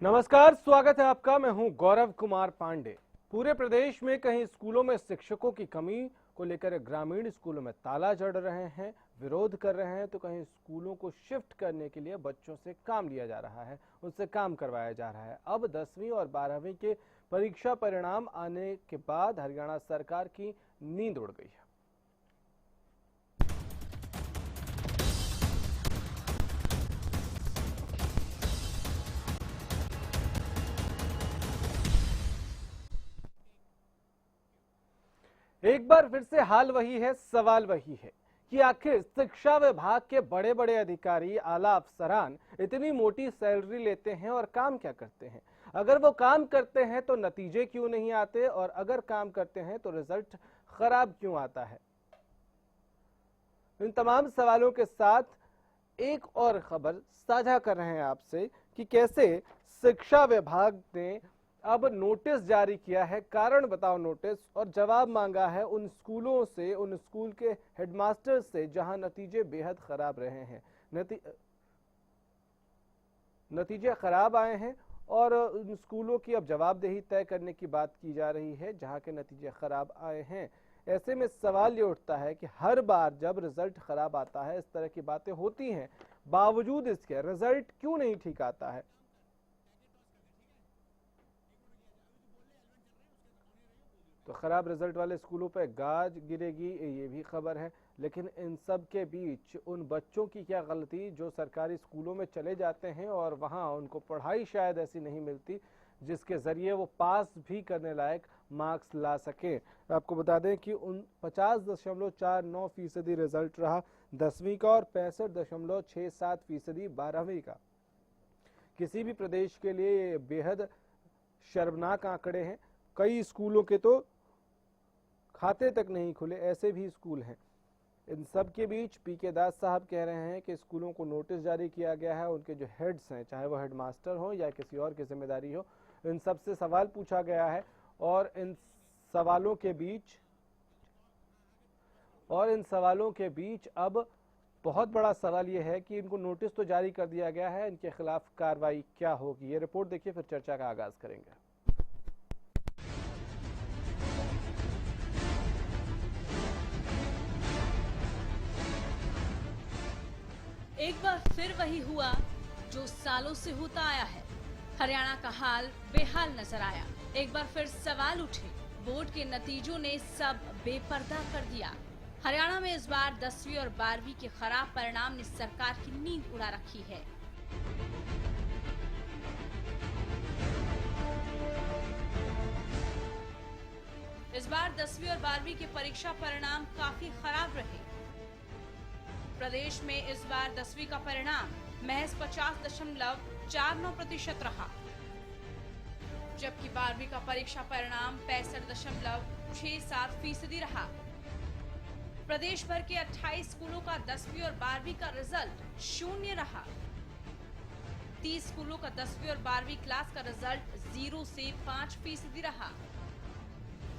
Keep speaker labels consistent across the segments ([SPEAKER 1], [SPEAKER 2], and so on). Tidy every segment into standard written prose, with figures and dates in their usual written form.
[SPEAKER 1] नमस्कार, स्वागत है आपका। मैं हूं गौरव कुमार पांडे। पूरे प्रदेश में कहीं स्कूलों में शिक्षकों की कमी को लेकर ग्रामीण स्कूलों में ताला जड़ रहे हैं, विरोध कर रहे हैं, तो कहीं स्कूलों को शिफ्ट करने के लिए बच्चों से काम लिया जा रहा है, उनसे काम करवाया जा रहा है। अब 10वीं और 12वीं के परीक्षा परिणाम आने के बाद हरियाणा सरकार की नींद उड़ गई है। एक बार फिर से हाल वही है, सवाल वही है कि आखिर शिक्षा विभाग के बड़े बड़े अधिकारी, आला अफसरान इतनी मोटी सैलरी लेते हैं और काम क्या करते हैं? अगर वो काम करते हैं तो नतीजे क्यों नहीं आते, और अगर काम करते हैं तो रिजल्ट खराब क्यों आता है? इन तमाम सवालों के साथ एक और खबर साझा कर रहे हैं आपसे कि कैसे शिक्षा विभाग ने अब नोटिस जारी किया है, कारण बताओ नोटिस, और जवाब मांगा है उन स्कूलों से, उन स्कूल के हेडमास्टर से जहां नतीजे बेहद खराब रहे हैं। नतीजे खराब आए हैं और उन स्कूलों की अब जवाबदेही तय करने की बात की जा रही है जहां के नतीजे खराब आए हैं। ऐसे में सवाल ये उठता है कि हर बार जब रिजल्ट खराब आता है, इस तरह की बातें होती हैं, बावजूद इसके रिजल्ट क्यों नहीं ठीक आता है? तो खराब रिजल्ट वाले स्कूलों पर गाज गिरेगी, ये भी खबर है। लेकिन इन सब के बीच उन बच्चों की क्या गलती जो सरकारी स्कूलों में चले जाते हैं और वहां उनको पढ़ाई शायद ऐसी नहीं मिलती जिसके जरिए वो पास भी करने लायक मार्क्स ला सके। आपको बता दें कि 50.49% रिजल्ट रहा 10वीं का और 65.67% 12वीं का। किसी भी प्रदेश के लिए ये बेहद शर्मनाक आंकड़े हैं। कई स्कूलों के तो खाते तक नहीं खुले, ऐसे भी स्कूल हैं। इन सब के बीच पीके दास साहब कह रहे हैं कि स्कूलों को नोटिस जारी किया गया है, उनके जो हेड्स हैं, चाहे वो हेडमास्टर हो या किसी और की जिम्मेदारी हो, इन सब से सवाल पूछा गया है। और इन सवालों के बीच अब बहुत बड़ा सवाल यह है कि इनको नोटिस तो जारी कर दिया गया है, इनके खिलाफ कार्रवाई क्या होगी? ये रिपोर्ट देखिए, फिर चर्चा का आगाज करेंगे।
[SPEAKER 2] एक बार फिर वही हुआ जो सालों से होता आया है। हरियाणा का हाल बेहाल नजर आया। एक बार फिर सवाल उठे, बोर्ड के नतीजों ने सब बेपर्दा कर दिया। हरियाणा में इस बार 10वीं और 12वीं के खराब परिणाम ने सरकार की नींद उड़ा रखी है। इस बार 10वीं और 12वीं के परीक्षा परिणाम काफी खराब रहे। प्रदेश में इस बार 10वीं का परिणाम महज 50.49% रहा, जबकि 12वीं का परीक्षा परिणाम 65.67% रहा। प्रदेश भर के 28 स्कूलों का 10वीं और 12वीं का रिजल्ट 0 रहा। 30 स्कूलों का 10वीं और 12वीं क्लास का रिजल्ट 0 से 5% रहा।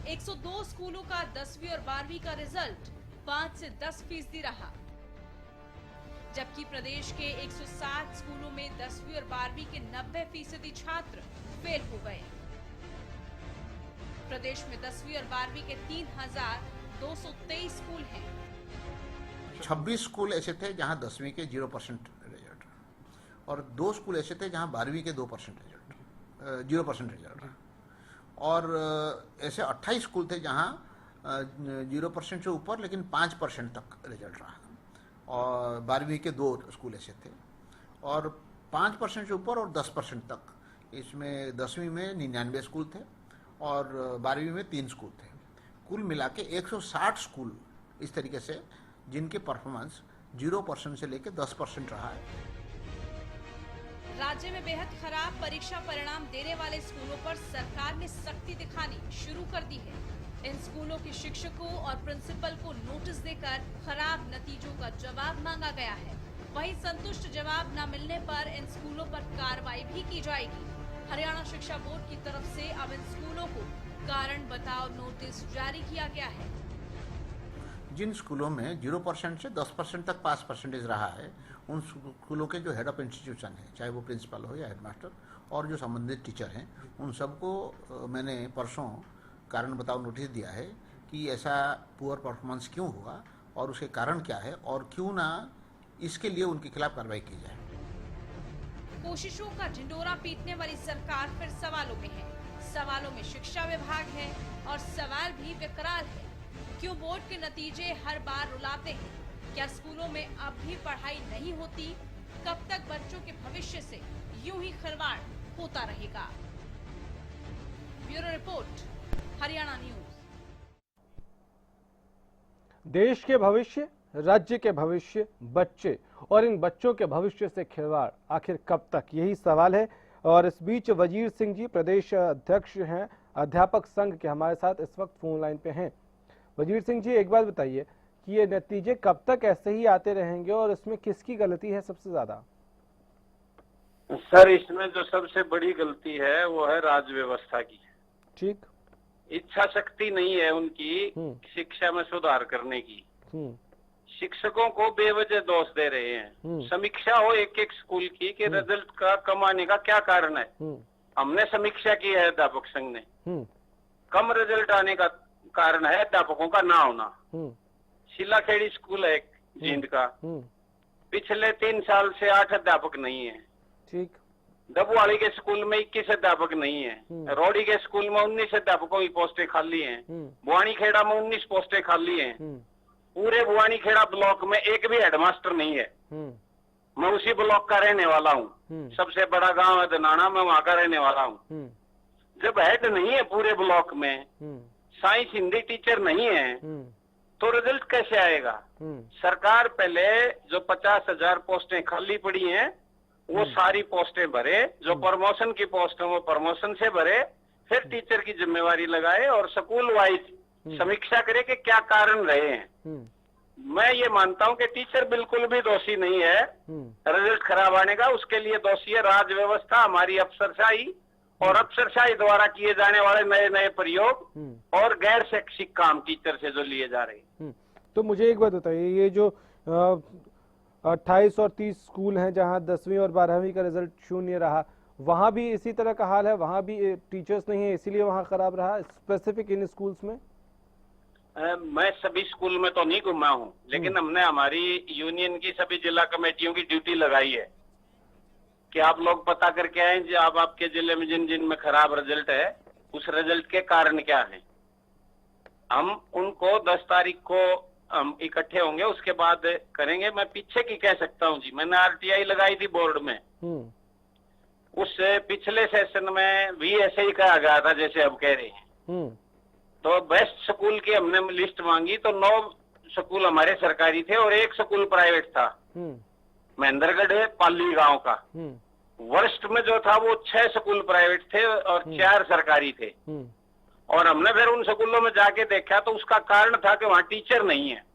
[SPEAKER 2] 102 स्कूलों का 10वीं और 12वीं का रिजल्ट 5 से 10% रहा, जबकि प्रदेश के 160 स्कूलों में 10वीं और 12वीं के 90% छात्र फेल हो गए। प्रदेश में 10वीं और 12वीं के 3,223 स्कूल हैं।
[SPEAKER 3] 26 स्कूल ऐसे थे जहां 10वीं के 0% रिजल्ट और 2 स्कूल ऐसे थे जहां 12वीं के 2% रिजल्ट 0% रिजल्ट और ऐसे 28 स्कूल थे जहां 0% से ऊपर लेकिन 5% तक रिजल्ट रहा। और 12वीं के 2 स्कूल ऐसे थे और 5% से ऊपर और 10% तक। इसमें 10वीं में 99 स्कूल थे और 12वीं में 3 स्कूल थे। कुल मिला के 160 स्कूल इस तरीके से जिनके परफॉर्मेंस 0% से लेकर 10% रहा है।
[SPEAKER 2] राज्य में बेहद खराब परीक्षा परिणाम देने वाले स्कूलों पर सरकार ने सख्ती दिखानी शुरू कर दी है। इन स्कूलों के शिक्षकों और प्रिंसिपल को नोटिस देकर खराब नतीजों का जवाब मांगा गया है। वहीं संतुष्ट जवाब न मिलने पर इन स्कूलों पर कार्रवाई भी की जाएगी। हरियाणा शिक्षा बोर्ड की तरफ से अब इन स्कूलों को कारण बताओ नोटिस जारी किया गया है।
[SPEAKER 3] जिन स्कूलों में 0% से 10% तक पास परसेंटेज रहा है, उन स्कूलों के जो हेड ऑफ इंस्टीट्यूशन है, चाहे वो प्रिंसिपल हो या हेडमास्टर और जो संबंधित टीचर हैं, उन सबको मैंने परसों कारण बताओ नोटिस दिया है कि ऐसा पुअर परफॉर्मेंस क्यों हुआ और उसके कारण क्या है, और क्यों ना इसके लिए उनके खिलाफ कार्रवाई की जाए।
[SPEAKER 2] कोशिशों का ढिंडोरा पीटने वाली सरकार फिर सवालों में है। सवालों में शिक्षा विभाग है और सवाल भी विकराल है। क्यों बोर्ड के नतीजे हर बार रुलाते हैं? क्या स्कूलों में अब भी पढ़ाई नहीं होती? कब तक बच्चों के भविष्य से यूं ही खिलवाड़ होता रहेगा? Bureau report, Haryana news.
[SPEAKER 1] देश के भविष्य, राज्य के भविष्य, बच्चे और इन बच्चों के भविष्य से खिलवाड़ आखिर कब तक, यही सवाल है। और इस बीच वजीर सिंह जी प्रदेश अध्यक्ष हैं अध्यापक संघ के, हमारे साथ इस वक्त फोन लाइन पे हैं। वजीर सिंह जी, एक बात बताइए कि ये नतीजे कब तक ऐसे ही आते रहेंगे और इसमें किसकी गलती है सबसे ज्यादा?
[SPEAKER 4] सर, इसमें जो सबसे बड़ी गलती है वो है राज व्यवस्था की।
[SPEAKER 1] ठीक।
[SPEAKER 4] इच्छा शक्ति नहीं है उनकी शिक्षा में सुधार करने की। शिक्षकों को बेवजह दोष दे रहे हैं। समीक्षा हो एक एक स्कूल की कि रिजल्ट का कम आने का क्या कारण है। हमने समीक्षा की है अध्यापक संघ ने। कम रिजल्ट आने का कारण है अध्यापकों का ना होना। शिलाखेड़ी स्कूल है जींद का, पिछले 3 साल से 8 अध्यापक नहीं है।
[SPEAKER 1] ठीक।
[SPEAKER 4] डबवाली के स्कूल में 21 अध्यापक नहीं है। रोडी के स्कूल में 19 अध्यापकों की पोस्टें खाली हैं। बुआनी खेड़ा में 19 पोस्टें खाली हैं। पूरे बुआनी खेड़ा ब्लॉक में एक भी हेडमास्टर नहीं है। मैं उसी ब्लॉक का रहने वाला हूँ। सबसे बड़ा गांव है दनाना, मैं वहां का रहने वाला हूँ। जब हेड नहीं है पूरे ब्लॉक में, साइंस हिंदी टीचर नहीं है, तो रिजल्ट कैसे आएगा? सरकार पहले जो 50,000 पोस्टें खाली पड़ी हैं वो सारी पोस्टें भरे, जो प्रमोशन की पोस्ट है वो प्रमोशन से भरे, फिर टीचर की जिम्मेवारी लगाए और स्कूल वाइज समीक्षा करे कि क्या कारण रहे हैं। मैं ये मानता हूं कि टीचर बिल्कुल भी दोषी नहीं है रिजल्ट खराब आने का। उसके लिए दोषी है राज व्यवस्था, हमारी अफसरशाही और अफसरशाही द्वारा किए जाने वाले नए नए प्रयोग और गैर शैक्षिक काम टीचर से जो लिए जा रहे हैं।
[SPEAKER 1] तो मुझे एक बात बताइए, ये जो 28 और 30 स्कूल हैं जहां 10वीं और 12वीं का रिजल्ट शून्य रहा, वहां भी इसी तरह का हाल है? वहां भी टीचर्स नहीं है इसीलिए वहां खराब रहा? स्पेसिफिक इन स्कूल्स में
[SPEAKER 4] मैं सभी स्कूल में तो नहीं घुमा हूँ, लेकिन हमने हमारी यूनियन की सभी जिला कमेटियों की ड्यूटी लगाई है कि आप लोग पता करके आए जो आपके जिले में जिन जिन में खराब रिजल्ट है उस रिजल्ट के कारण क्या है। हम उनको 10 तारीख को हम इकट्ठे होंगे, उसके बाद करेंगे। मैं पीछे की कह सकता हूँ जी, मैंने RTI लगाई थी बोर्ड में। उस पिछले सेशन में भी ऐसे ही कहा गया था जैसे अब कह रहे हैं। तो बेस्ट स्कूल की हमने लिस्ट मांगी तो 9 स्कूल हमारे सरकारी थे और 1 स्कूल प्राइवेट था, महेंद्रगढ़ पाली गांव का। वर्स्ट में जो था वो 6 स्कूल प्राइवेट थे और 4 सरकारी थे। और हमने फिर उन स्कूलों में जाके देखा तो उसका कारण था कि वहाँ टीचर नहीं है।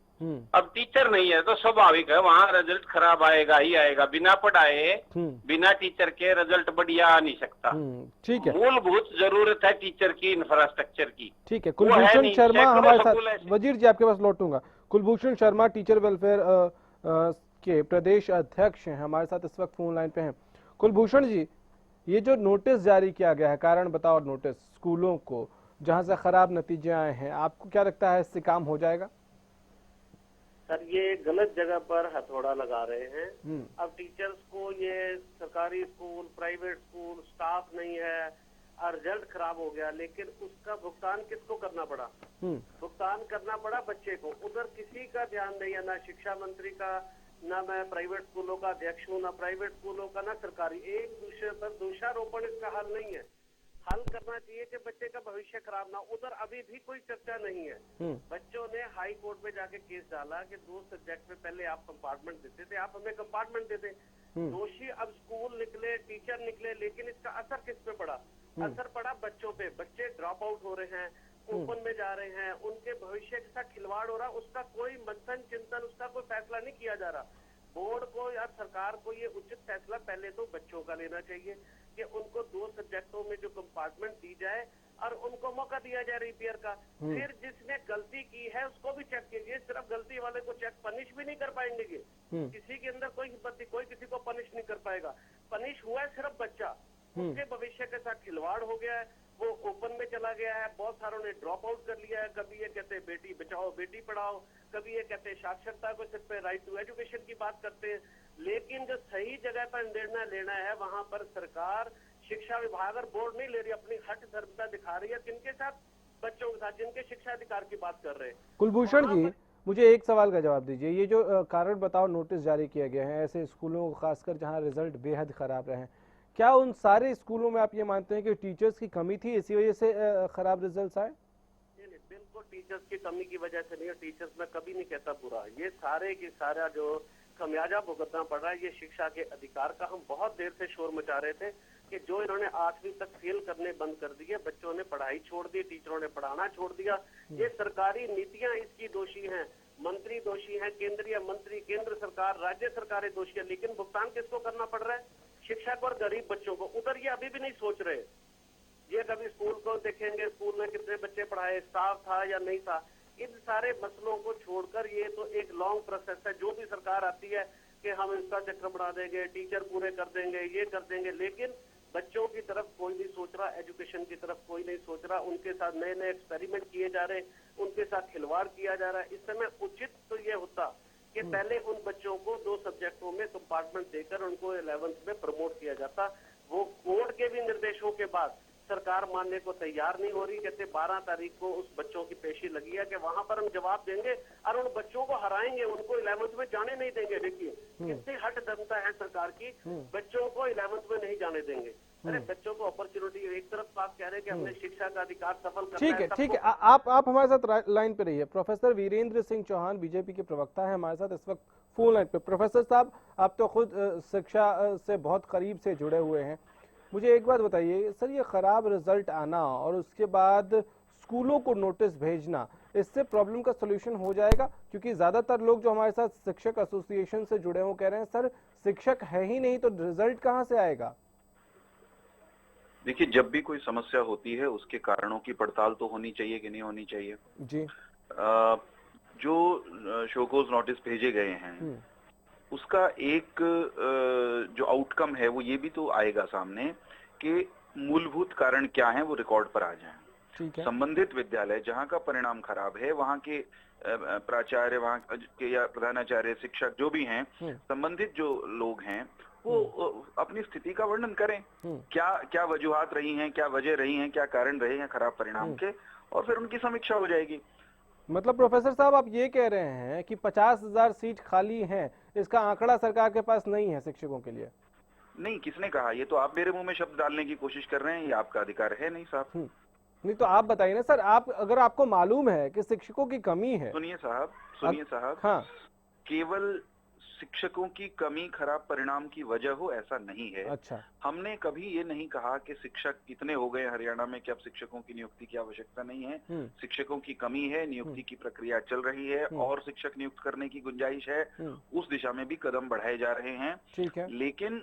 [SPEAKER 4] अब टीचर नहीं है तो स्वाभाविक है वहाँ रिजल्ट खराब आएगा ही आएगा। बिना पढ़ाए बिना टीचर के रिजल्ट बढ़िया आ नहीं सकता।
[SPEAKER 1] ठीक है,
[SPEAKER 4] मूलभूत जरूरत है टीचर की, इंफ्रास्ट्रक्चर की।
[SPEAKER 1] ठीक है, कुलभूषण शर्मा हमारे साथ। वजीर जी आपके पास लौटूंगा। कुलभूषण शर्मा टीचर वेलफेयर के प्रदेश अध्यक्ष हैं, हमारे साथ इस वक्त फोन लाइन पे हैं। कुलभूषण जी, ये जो नोटिस जारी किया गया है, कारण बताओ नोटिस स्कूलों को जहां से खराब नतीजे आए हैं, आपको क्या लगता है इससे काम हो जाएगा?
[SPEAKER 5] सर, ये गलत जगह पर हथौड़ा लगा रहे हैं। अब टीचर्स को, ये सरकारी स्कूल, प्राइवेट स्कूल, स्टाफ नहीं है और रिजल्ट खराब हो गया, लेकिन उसका भुगतान किसको करना पड़ा? भुगतान करना पड़ा बच्चे को। उधर किसी का ध्यान नहीं है, ना शिक्षा मंत्री का, ना मैं प्राइवेट स्कूलों का अध्यक्ष हूँ, ना प्राइवेट स्कूलों का, ना सरकारी। एक दूसरे पर दोषारोपण इसका हल नहीं है। हल करना चाहिए कि बच्चे का भविष्य खराब ना। उधर अभी भी कोई चर्चा नहीं है। बच्चों ने हाई कोर्ट में जाके केस डाला कि 2 सब्जेक्ट में पहले आप कंपार्टमेंट देते थे, आप हमें कंपार्टमेंट दे दें। दोषी अब स्कूल निकले, टीचर निकले, लेकिन इसका असर किस पे पड़ा? असर पड़ा बच्चों पे। बच्चे ड्रॉप आउट हो रहे हैं, ओपन में जा रहे हैं, उनके भविष्य के साथ खिलवाड़ हो रहा। उसका कोई मंथन चिंतन, उसका कोई फैसला नहीं किया जा रहा। बोर्ड को या सरकार को ये उचित फैसला पहले तो बच्चों का लेना चाहिए कि उनको 2 सब्जेक्टों में जो कंपार्टमेंट दी जाए और उनको मौका दिया जाए रिपेयर का। फिर जिसने गलती की है उसको भी चेक कीजिए, सिर्फ गलती वाले को चेक पनिश भी नहीं कर पाएंगे। किसी के अंदर कोई हिम्मत नहीं, कोई किसी को पनिश नहीं कर पाएगा। पनिश हुआ है सिर्फ बच्चा, उसके भविष्य के साथ खिलवाड़ हो गया है, वो ओपन में चला गया है, बहुत सारों ने ड्रॉप आउट कर लिया है। कभी ये कहते हैं बेटी बचाओ बेटी पढ़ाओ, कभी ये कहते हैं साक्षरता को सिर्फ राइट टू एजुकेशन की बात करते हैं। लेकिन जो सही जगह पर निर्णय लेना है वहां पर सरकार, शिक्षा विभाग और बोर्ड नहीं ले रही, अपनी हठ धर्मता दिखा रही है। किनके साथ? बच्चों के साथ, जिनके शिक्षा अधिकार की बात कर रहे हैं।
[SPEAKER 1] कुलभूषण जी, मुझे एक सवाल का जवाब दीजिए। ये जो कारण बताओ नोटिस जारी किया गया है ऐसे स्कूलों को, खासकर जहां रिजल्ट बेहद खराब रहे हैं, क्या उन सारे स्कूलों में आप ये मानते हैं कि टीचर्स की कमी थी, इसी वजह से खराब रिजल्ट आए?
[SPEAKER 5] बिल्कुल टीचर्स की कमी की वजह से नहीं है। टीचर्स मैं कभी नहीं कहता बुरा, ये सारे की सारा जो खमियाजा भुगतना पड़ रहा है ये शिक्षा के अधिकार का। हम बहुत देर से शोर मचा रहे थे कि जो इन्होंने 8वीं तक फेल करने बंद कर दिए, बच्चों ने पढ़ाई छोड़ दी, टीचरों ने पढ़ाना छोड़ दिया, ये सरकारी नीतियां इसकी दोषी हैं, मंत्री दोषी हैं, केंद्रीय मंत्री, केंद्र सरकार, राज्य सरकारें दोषी है। लेकिन भुगतान किसको करना पड़ रहा है? शिक्षक और गरीब बच्चों को। उधर ये अभी भी नहीं सोच रहे। ये कभी स्कूल को देखेंगे, स्कूल में कितने बच्चे पढ़ाए, स्टाफ था या नहीं था, इन सारे मसलों को छोड़कर ये तो एक लॉन्ग प्रोसेस है। जो भी सरकार आती है कि हम इसका चक्र बढ़ा देंगे, टीचर पूरे कर देंगे, ये कर देंगे, लेकिन बच्चों की तरफ कोई नहीं सोच रहा, एजुकेशन की तरफ कोई नहीं सोच रहा। उनके साथ नए नए एक्सपेरिमेंट किए जा रहे, उनके साथ खिलवाड़ किया जा रहा है। इस समय उचित तो ये होता कि पहले उन बच्चों को 2 सब्जेक्टों में कंपार्टमेंट देकर उनको 11th में प्रमोट किया जाता। वो बोर्ड के भी निर्देशों के बाद सरकार मानने को तैयार नहीं हो रही। कहते 12 तारीख को उस बच्चों की पेशी लगी है कि वहां पर हम जवाब देंगे और उन बच्चों को हराएंगे, उनको 11th में जाने नहीं देंगे। देखिए कितनी हट दमता है सरकार की, बच्चों को 11th में नहीं जाने देंगे। अरे बच्चों को अपॉर्चुनिटी, एक तरफ आप कह रहे हैं कि हमने शिक्षा का अधिकार सफल करना है।
[SPEAKER 1] ठीक है, आप हमारे साथ लाइन पे रहिए। प्रोफेसर वीरेंद्र सिंह चौहान बीजेपी के प्रवक्ता है हमारे साथ इस वक्त फोन लाइन पे। प्रोफेसर साहब, आप तो खुद शिक्षा से बहुत करीब से जुड़े हुए हैं, मुझे एक बात बताइए सर, ये खराब रिजल्ट आना और उसके बाद स्कूलों को नोटिस भेजना, इससे प्रॉब्लम का सलूशन हो जाएगा? क्योंकि ज्यादातर लोग जो हमारे साथ शिक्षक एसोसिएशन से जुड़े हो कह रहे हैं सर शिक्षक है ही नहीं तो रिजल्ट कहां से आएगा?
[SPEAKER 6] देखिए, जब भी कोई समस्या होती है उसके कारणों की पड़ताल तो होनी चाहिए कि नहीं होनी चाहिए
[SPEAKER 1] जी।
[SPEAKER 6] जो शोकोज नोटिस भेजे गए हैं उसका एक जो आउटकम है वो ये भी तो आएगा सामने कि मूलभूत कारण क्या है वो रिकॉर्ड पर आ जाए।
[SPEAKER 1] ठीक है।
[SPEAKER 6] संबंधित विद्यालय जहाँ का परिणाम खराब है वहाँ के प्राचार्य, वहाँ के या प्रधानाचार्य, शिक्षक जो भी हैं, संबंधित जो लोग हैं वो अपनी स्थिति का वर्णन करें। क्या क्या वजूहात रही हैं, क्या वजह रही हैं, क्या कारण रहे हैं खराब परिणाम के, और फिर उनकी समीक्षा हो जाएगी।
[SPEAKER 1] मतलब प्रोफेसर साहब आप ये कह रहे हैं कि 50,000 सीट खाली हैं, इसका आंकड़ा सरकार के पास नहीं है शिक्षकों के लिए?
[SPEAKER 6] नहीं, किसने कहा? ये तो आप मेरे मुंह में शब्द डालने की कोशिश कर रहे हैं, ये आपका अधिकार है नहीं साहब।
[SPEAKER 1] नहीं तो आप बताइए ना सर, आप अगर आपको मालूम है कि शिक्षकों की कमी है।
[SPEAKER 6] सुनिए साहब,
[SPEAKER 1] हाँ।
[SPEAKER 6] केवल शिक्षकों की कमी खराब परिणाम की वजह हो ऐसा नहीं है।
[SPEAKER 1] अच्छा।
[SPEAKER 6] हमने कभी ये नहीं कहा कि शिक्षक कितने हो गए हरियाणा में कि अब शिक्षकों की नियुक्ति की आवश्यकता नहीं है। शिक्षकों की कमी है, नियुक्ति की प्रक्रिया चल रही है और शिक्षक नियुक्त करने की गुंजाइश है, उस दिशा में भी कदम बढ़ाए जा रहे हैं।
[SPEAKER 1] ठीक है।
[SPEAKER 6] लेकिन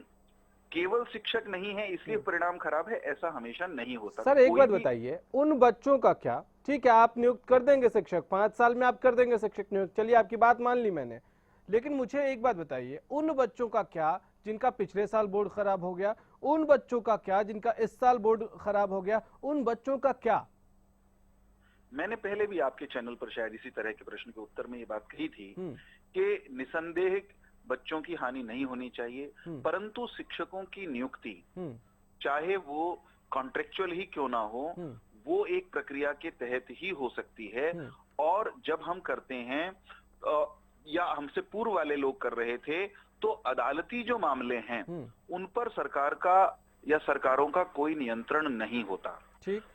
[SPEAKER 6] केवल शिक्षक नहीं है इसलिए परिणाम खराब है ऐसा हमेशा नहीं होता।
[SPEAKER 1] सर एक बात बताइए, उन बच्चों का क्या? ठीक है आप नियुक्त कर देंगे शिक्षक, 5 साल में आप कर देंगे शिक्षक नियुक्त, चलिए आपकी बात मान ली मैंने, लेकिन मुझे एक बात बताइए, उन बच्चों का क्या जिनका पिछले साल बोर्ड खराब हो गया? उन बच्चों का क्या जिनका इस साल बोर्ड खराब हो गया? उन बच्चों का क्या?
[SPEAKER 6] मैंने पहले भी आपके चैनल पर शायद इसी तरह के प्रश्न के उत्तर में ये बात कही थी कि निसंदेह बच्चों की हानि नहीं होनी चाहिए, परंतु शिक्षकों की नियुक्ति चाहे वो कॉन्ट्रेक्चुअल ही क्यों ना हो, वो एक प्रक्रिया के तहत ही हो सकती है। और जब हम करते हैं या हमसे पूर्व वाले लोग कर रहे थे तो अदालती जो मामले हैं उन पर सरकार का या सरकारों का कोई नियंत्रण नहीं होता।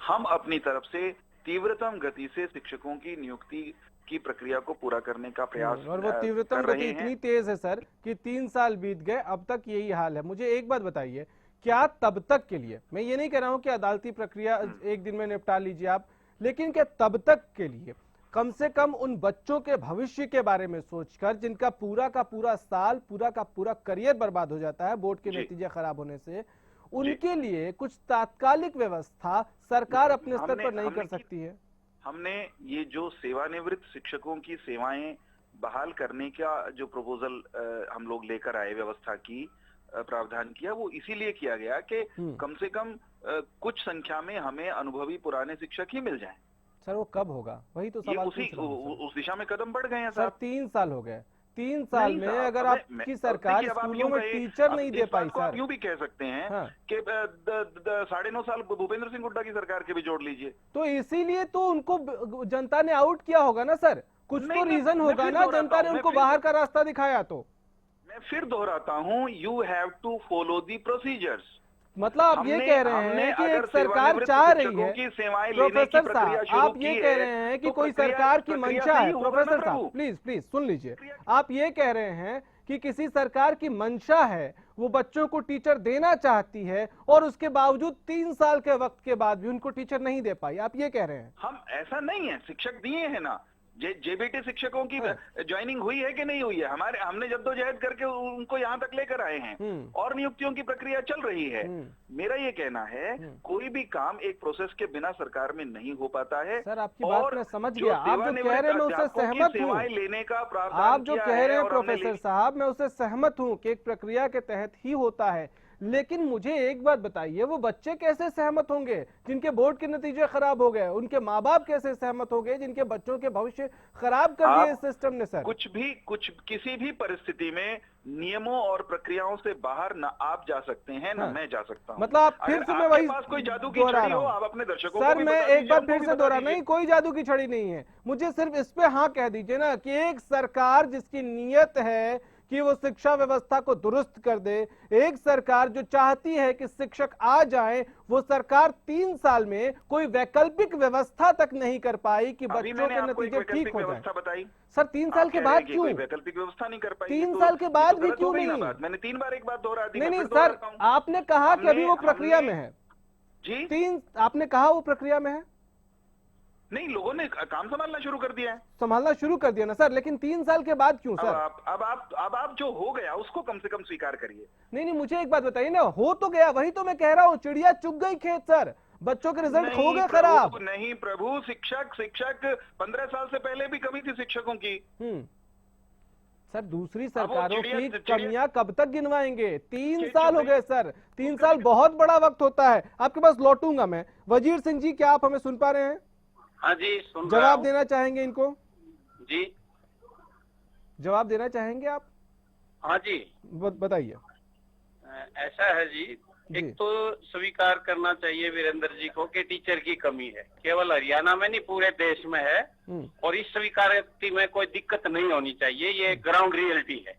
[SPEAKER 6] हम अपनी तरफ से तीव्रतम गति से शिक्षकों की नियुक्ति की प्रक्रिया को पूरा करने का प्रयास
[SPEAKER 1] और वो तीव्रतम गति इतनी तेज है सर कि 3 साल बीत गए, अब तक यही हाल है। मुझे एक बात बताइए, क्या तब तक के लिए, मैं ये नहीं कह रहा हूं कि अदालती प्रक्रिया एक दिन में निपटा लीजिए आप, लेकिन क्या तब तक के लिए कम से कम उन बच्चों के भविष्य के बारे में सोचकर जिनका पूरा का पूरा साल, पूरा का पूरा करियर बर्बाद हो जाता है बोर्ड के नतीजे खराब होने से, उनके लिए कुछ तात्कालिक व्यवस्था सरकार अपने स्तर पर नहीं कर सकती है?
[SPEAKER 6] हमने ये जो सेवानिवृत्त शिक्षकों की सेवाएं बहाल करने का जो प्रपोजल हम लोग लेकर आए, व्यवस्था की प्रावधान किया, वो इसीलिए किया गया कि कम से कम कुछ संख्या में हमें अनुभवी पुराने शिक्षक ही मिल जाएं।
[SPEAKER 1] सर वो कब होगा, वही तो सवाल पूछ रहा हूं सर।
[SPEAKER 6] उस दिशा में कदम बढ़ गए हैं
[SPEAKER 1] सर। 3 साल हो गए, 3 साल में अगर आपकी सरकार स्कूलों में टीचर नहीं दे पाई सर।
[SPEAKER 6] आप यूं भी कह सकते हैं
[SPEAKER 1] हाँ।
[SPEAKER 6] कि 9.5 साल भूपेंद्र सिंह हुड्डा की सरकार के भी जोड़ लीजिए।
[SPEAKER 1] तो इसीलिए तो उनको जनता ने आउट किया होगा ना सर, कुछ तो रीजन होगा ना, जनता ने उनको बाहर का रास्ता दिखाया। तो
[SPEAKER 6] मैं फिर दोहराता हूं, you have to follow the procedures.
[SPEAKER 1] मतलब आप ये कह रहे हैं कि एक सरकार चाह रही है, प्रोफेसर साहब आप ये कह रहे हैं कि कोई सरकार की मंशा है, प्रोफेसर साहब प्लीज प्लीज सुन लीजिए, आप ये कह रहे हैं कि किसी सरकार की मंशा है, वो बच्चों को टीचर देना चाहती है और उसके बावजूद 3 साल के वक्त के बाद भी उनको टीचर नहीं दे पाई, आप ये कह रहे हैं?
[SPEAKER 6] हम ऐसा नहीं है, शिक्षक दिए हैं ना, जेबीटी शिक्षकों की ज्वाइनिंग हुई है कि नहीं हुई है? हमने जद्दोजहद करके उनको यहाँ तक लेकर आए हैं और नियुक्तियों की प्रक्रिया चल रही है। मेरा ये कहना है कोई भी काम एक प्रोसेस के बिना सरकार में नहीं हो पाता है।
[SPEAKER 1] सर आपकी बात मैं समझ गया, आप जो कह रहे हैं मैं उससे सहमत हूँ,
[SPEAKER 6] लेने का
[SPEAKER 1] आप जो कह रहे हैं प्रोफेसर साहब मैं उससे सहमत हूँ कि एक प्रक्रिया के तहत ही होता है, लेकिन मुझे एक बात बताइए, वो बच्चे कैसे सहमत होंगे जिनके बोर्ड के नतीजे खराब हो गए? उनके माँ बाप कैसे सहमत होंगे जिनके बच्चों के भविष्य खराब कर दिए इस सिस्टम ने? सर
[SPEAKER 6] किसी भी परिस्थिति में नियमों और प्रक्रियाओं से बाहर ना आप जा सकते हैं ना मैं जा सकता हूं।
[SPEAKER 1] मतलब आप फिर से मैं वही
[SPEAKER 6] कोई जादू की छड़ी हो, आप अपने दर्शकों को
[SPEAKER 1] सर
[SPEAKER 6] भी
[SPEAKER 1] मैं
[SPEAKER 6] बता
[SPEAKER 1] एक बार
[SPEAKER 6] दीजिए,
[SPEAKER 1] फिर से दोहरा, नहीं कोई जादू की छड़ी नहीं है, मुझे सिर्फ इस पे हाँ कह दीजिए ना कि एक सरकार जिसकी नीयत है कि वो शिक्षा व्यवस्था को दुरुस्त कर दे, एक सरकार जो चाहती है कि शिक्षक आ जाएं, वो सरकार 3 साल में कोई वैकल्पिक व्यवस्था तक नहीं कर पाई कि बच्चों के नतीजे ठीक हो जाएं।
[SPEAKER 6] बताई
[SPEAKER 1] सर 3 साल के बाद क्यों?
[SPEAKER 6] वैकल्पिक व्यवस्था नहीं कर पाई?
[SPEAKER 1] 3 साल के बाद भी क्यों नहीं?
[SPEAKER 6] मैंने 3 बार एक बात दोहरा दी।
[SPEAKER 1] नहीं सर, आपने कहा कि अभी वो प्रक्रिया में है
[SPEAKER 6] जी,
[SPEAKER 1] आपने कहा वो प्रक्रिया में है।
[SPEAKER 6] नहीं, लोगों ने काम संभालना शुरू कर दिया है।
[SPEAKER 1] संभालना शुरू कर दिया ना सर, लेकिन 3 साल के बाद क्यों सर?
[SPEAKER 6] अब आप जो हो गया उसको कम से कम स्वीकार करिए।
[SPEAKER 1] नहीं मुझे एक बात बताइए ना, हो तो गया, वही तो मैं कह रहा हूँ, चिड़िया चुग गई खेत सर, बच्चों के रिजल्ट हो गए खराब।
[SPEAKER 6] नहीं प्रभु, शिक्षक 15 साल से पहले भी कमी थी शिक्षकों की।
[SPEAKER 1] सर दूसरी सरकारों की कमियां कब तक गिनवाएंगे? 3 साल हो गए सर, 3 साल बहुत बड़ा वक्त होता है। आपके पास लौटूंगा मैं। वजीर सिंह जी, क्या आप हमें सुन पा रहे हैं?
[SPEAKER 4] हाँ जी, सुन
[SPEAKER 1] जवाब देना चाहेंगे इनको?
[SPEAKER 4] जी
[SPEAKER 1] जवाब देना चाहेंगे आप?
[SPEAKER 4] हाँ जी
[SPEAKER 1] बताइए।
[SPEAKER 4] ऐसा है जी, एक तो स्वीकार करना चाहिए वीरेंद्र जी को कि टीचर की कमी है, केवल हरियाणा में नहीं पूरे देश में है, और इस स्वीकृति में कोई दिक्कत नहीं होनी चाहिए। ये ग्राउंड रियलिटी है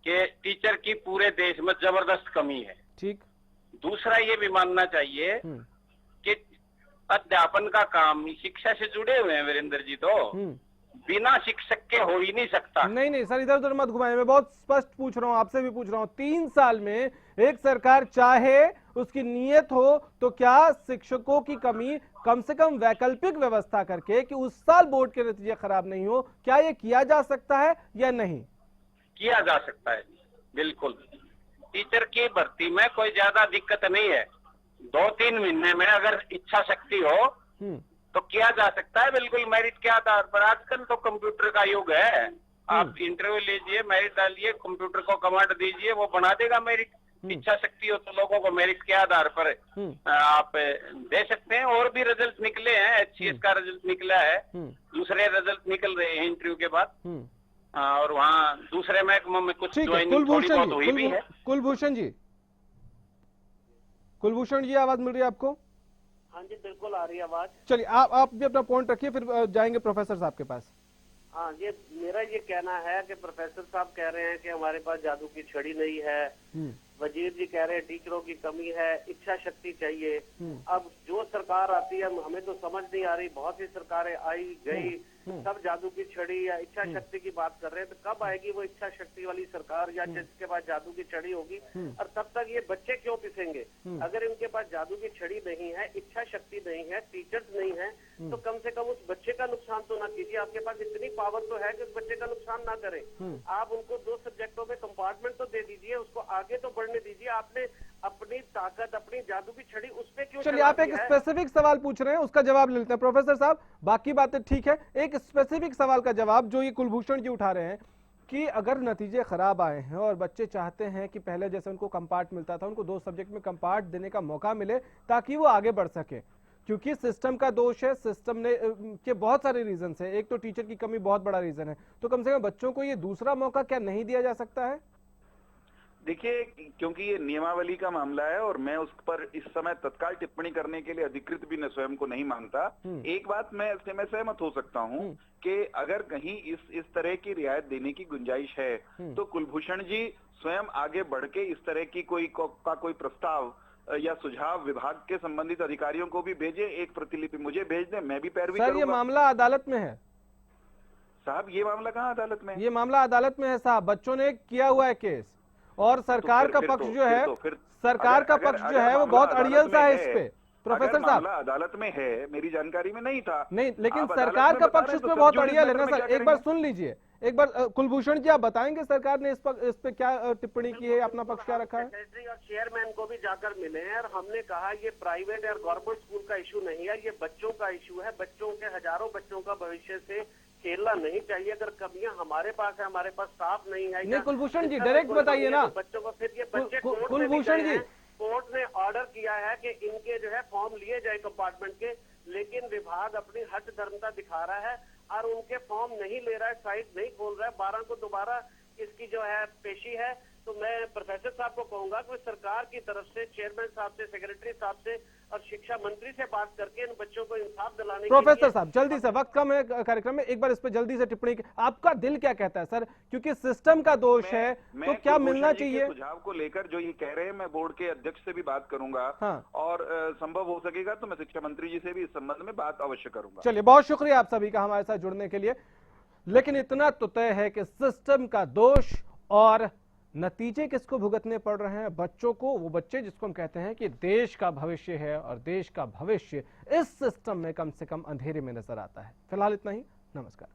[SPEAKER 4] कि टीचर की पूरे देश में जबरदस्त कमी है।
[SPEAKER 1] ठीक।
[SPEAKER 4] दूसरा ये भी मानना चाहिए कि अध्यापन का काम शिक्षा से जुड़े हुए हैं वीरेंद्र जी, तो बिना शिक्षक के हो ही नहीं सकता।
[SPEAKER 1] नहीं सर, इधर उधर मत घुमाएं, मैं बहुत स्पष्ट पूछ रहा हूँ, आपसे भी पूछ रहा हूँ। 3 साल में एक सरकार चाहे, उसकी नीयत हो, तो क्या शिक्षकों की कमी कम से कम वैकल्पिक व्यवस्था करके कि उस साल बोर्ड के नतीजे खराब नहीं हो, क्या ये किया जा सकता है या नहीं? किया
[SPEAKER 4] जा सकता है, बिल्कुल। टीचर की भर्ती में कोई ज्यादा दिक्कत नहीं है, 2-3 महीने में अगर इच्छा शक्ति हो तो किया जा सकता है, बिल्कुल मेरिट के आधार पर। आजकल तो कंप्यूटर का युग है, आप इंटरव्यू लीजिए, मेरिट डालिए, कंप्यूटर को कमांड दीजिए, वो बना देगा मेरिट। इच्छा शक्ति हो तो लोगों को मेरिट के आधार पर आप दे सकते हैं। और भी रिजल्ट निकले हैं, HCS का रिजल्ट निकला है, दूसरे रिजल्ट निकल रहे हैं इंटरव्यू के बाद, और वहाँ दूसरे महकमों में कुछ ज्वाइनिंग थोड़ी बहुत हुई भी है।
[SPEAKER 1] कुलभूषण जी आवाज मिल रही है आपको?
[SPEAKER 5] हाँ जी, बिल्कुल आ रही है आवाज।
[SPEAKER 1] चलिए आप भी अपना पॉइंट रखिए, फिर जाएंगे प्रोफेसर साहब के पास।
[SPEAKER 5] हाँ, ये मेरा ये कहना है कि प्रोफेसर साहब कह रहे हैं कि हमारे पास जादू की छड़ी नहीं है, वजीर जी कह रहे हैं टीचरों की कमी है, इच्छा शक्ति चाहिए। अब जो सरकार आती है हमें तो समझ नहीं आ रही, बहुत सी सरकारें आई गई, सब जादू की छड़ी या इच्छा शक्ति की बात कर रहे हैं, तो कब आएगी वो इच्छा शक्ति वाली सरकार या जिसके पास जादू की छड़ी होगी? और तब तक ये बच्चे क्यों पिसेंगे? अगर इनके पास जादू की छड़ी नहीं है, इच्छा शक्ति नहीं है, टीचर्स नहीं है, तो कम से कम उस बच्चे का नुकसान तो ना कीजिए। आपके पास इतनी पावर तो है कि उस बच्चे का नुकसान ना करें। आप उनको 2 सब्जेक्टों में कंपार्टमेंट तो दे दीजिए, उसको आगे तो बढ़ने दीजिए। आपने अपनी ताकत, अपनी जादू की छड़ी उस पे क्यों
[SPEAKER 1] चलिए, आप एक
[SPEAKER 5] चलाती है?
[SPEAKER 1] स्पेसिफिक सवाल पूछ रहे हैं, उसका जवाब ले लेते हैं। प्रोफेसर साहब, बाकी बातें ठीक है, एक स्पेसिफिक सवाल का जवाब जो ये कुलभूषण जी उठा रहे हैं कि अगर नतीजे खराब आए हैं और बच्चे चाहते हैं कि पहले जैसे उनको कंपार्ट मिलता था, उनको 2 सब्जेक्ट में कंपार्ट देने का मौका मिले ताकि वो आगे बढ़ सके, क्योंकि सिस्टम का दोष है, सिस्टम ने के बहुत सारे रीजन है, एक तो टीचर की कमी बहुत बड़ा रीजन है, तो कम से कम बच्चों को ये दूसरा मौका क्या नहीं दिया जा सकता है?
[SPEAKER 6] देखिए, क्योंकि ये नियमावली का मामला है और मैं उस पर इस समय तत्काल टिप्पणी करने के लिए अधिकृत भी न स्वयं को नहीं मानता। एक बात मैं सहमत हो सकता हूँ कि अगर कहीं इस तरह की रियायत देने की गुंजाइश है तो कुलभूषण जी स्वयं आगे बढ़ के इस तरह की कोई प्रस्ताव या सुझाव विभाग के संबंधित अधिकारियों को भी भेजे, एक प्रतिलिपि मुझे भेज दें, मैं भी पैरवी करूंगा।
[SPEAKER 1] सर, ये मामला अदालत में है
[SPEAKER 6] साहब। ये मामला कहाँ अदालत में?
[SPEAKER 1] ये मामला अदालत में है साहब, बच्चों ने किया हुआ है केस, और सरकार का पक्ष जो है, सरकार का पक्ष जो है वो बहुत अड़ियल सा है इस पे। प्रोफेसर साहब,
[SPEAKER 6] अदालत में है, मेरी जानकारी में नहीं था।
[SPEAKER 1] नहीं, लेकिन सरकार का पक्ष इस पे बहुत अड़ियल है ना सर। एक बार सुन लीजिए, एक बार कुलभूषण जी आप बताएंगे सरकार ने इस पे क्या टिप्पणी की है, अपना पक्ष क्या रखा है?
[SPEAKER 5] सेक्रेटरी और चेयरमैन को भी जाकर मिले हैं और हमने कहा ये प्राइवेट और गवर्नमेंट स्कूल का इशू नहीं है, ये बच्चों का इशू है। बच्चों के, हजारों बच्चों का भविष्य से खेलना नहीं चाहिए। अगर कमियां हमारे पास है, हमारे पास स्टाफ नहीं है,
[SPEAKER 1] नहीं कुलभूषण जी डायरेक्ट बताइए ना
[SPEAKER 5] बच्चों को, फिर ये बच्चे
[SPEAKER 1] कुलभूषण जी,
[SPEAKER 5] कोर्ट ने ऑर्डर किया है कि इनके जो है फॉर्म लिए जाए कंपार्टमेंट के, लेकिन विभाग अपनी हट धर्मता दिखा रहा है और उनके फॉर्म नहीं ले रहा है, साइट नहीं खोल रहा है। 12 को दोबारा इसकी जो है पेशी है। तो मैं प्रोफेसर साहब को कहूंगा कि सरकार की तरफ से, चेयरमैन साहब से, सेक्रेटरी साहब से और शिक्षा मंत्री से बात करके इन बच्चों को इंसाफ दिलाने के लिए।
[SPEAKER 1] प्रोफेसर साहब जल्दी से, वक्त कम है कार्यक्रम में, एक बार इस पे जल्दी से टिप्पणी, आपका दिल क्या कहता है सर, क्योंकि सिस्टम का दोष है तो क्या मिलना चाहिए?
[SPEAKER 6] सुझाव को लेकर जो ये कह रहे हैं, मैं बोर्ड के अध्यक्ष से भी बात करूंगा।
[SPEAKER 1] हाँ।
[SPEAKER 6] और संभव हो सकेगा तो मैं शिक्षा मंत्री जी से भी इस संबंध में बात अवश्य करूंगा।
[SPEAKER 1] चलिए, बहुत शुक्रिया आप सभी का हमारे साथ जुड़ने के लिए। लेकिन इतना तो तय है कि सिस्टम का दोष, और नतीजे किसको भुगतने पड़ रहे हैं? बच्चों को, वो बच्चे जिसको हम कहते हैं कि देश का भविष्य है, और देश का भविष्य इस सिस्टम में कम से कम अंधेरे में नजर आता है। फिलहाल इतना ही, नमस्कार।